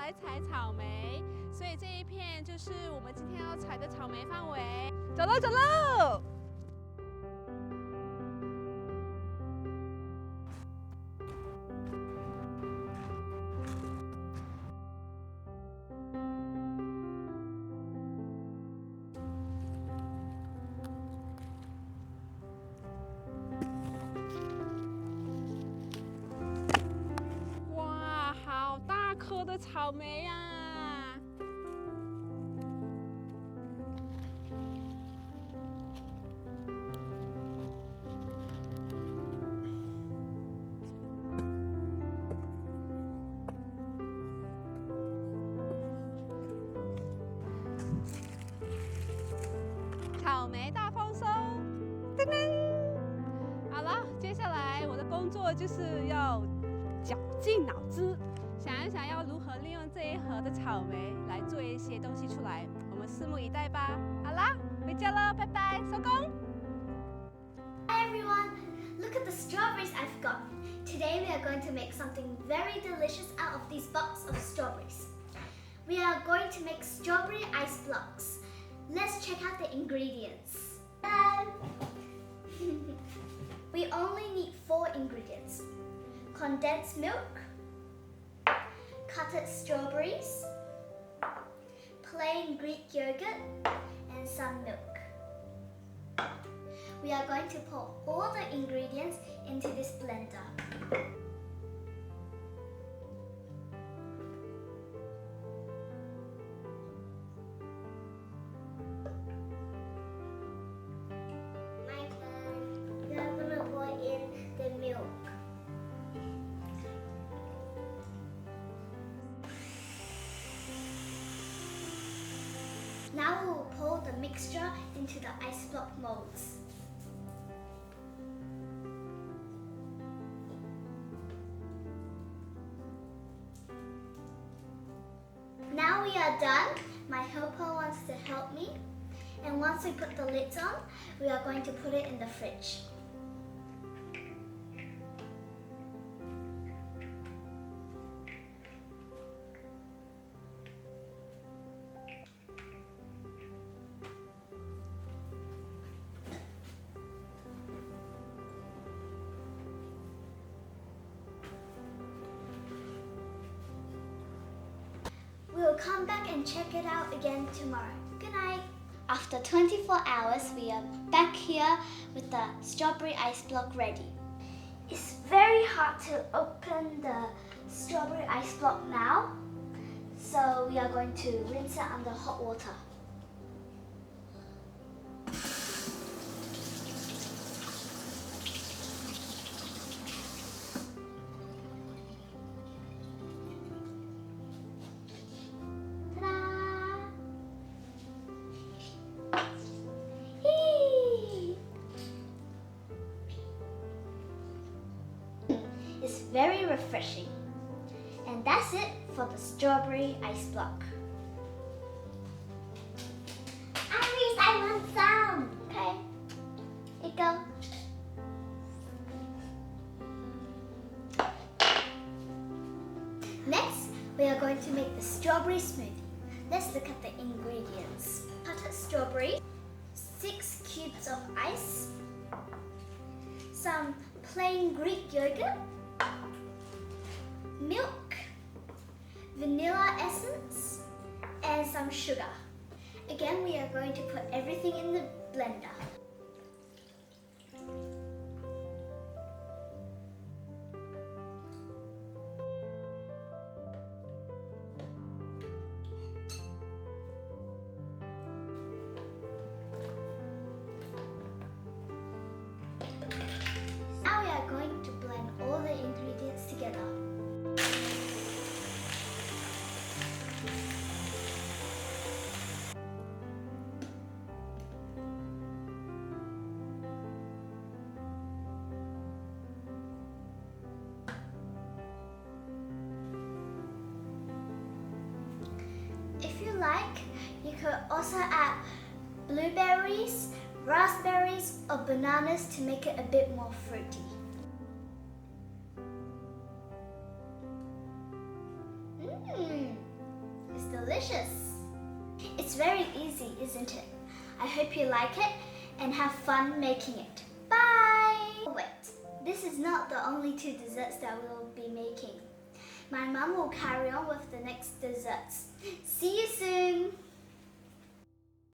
来采草莓，所以这一片就是我们今天要采的草莓范围。走喽，走喽！哇，好大颗的草莓呀！草莓大丰收，噔噔！好了，接下来我的工作就是要绞尽脑汁，想一想要如何利用这一盒的草莓来做一些东西出来。我们拭目以待吧。好啦，回家了，拜拜，收工。Hi everyone! Look at the strawberries I've got. Today we are going to make something very delicious out of these blocks of strawberries. We are going to make strawberry ice blocks. Let's check out the ingredients. We only need 4 ingredients: condensed milk, cutted strawberries, plain Greek yogurt, and some milk. We are going to pour all the ingredients into this blender. My turn. We are going to pour in the milk. Now we will pour the mixture into the ice block molds. Now we are done. My helper wants to help me. And once we put the lids on, we are going to put it in the fridge. We will come back and check it out again tomorrow. Good night. After 24 hours, we are back here with the strawberry ice block ready. It's very hard to open the strawberry ice block now, so we are going to rinse it under hot water. It's very refreshing. And that's it for the strawberry ice block. Iris, I want some. Okay. Here you go. Next, we are going to make the strawberry smoothie. Let's look at the ingredients. Cutted strawberry, 6 cubes of ice, some plain Greek yogurt, milk, vanilla essence, and some sugar. Again, we are going to put everything in the blender. Now we are going to blend all the ingredients together. If you like, you could also add blueberries, raspberries, or bananas to make it a bit more fruity. delicious. It's very easy, isn't it? I hope you like it and have fun making it. Bye! Wait, this is not the only 2 desserts that we'll be making. My mum will carry on with the next desserts. See you soon!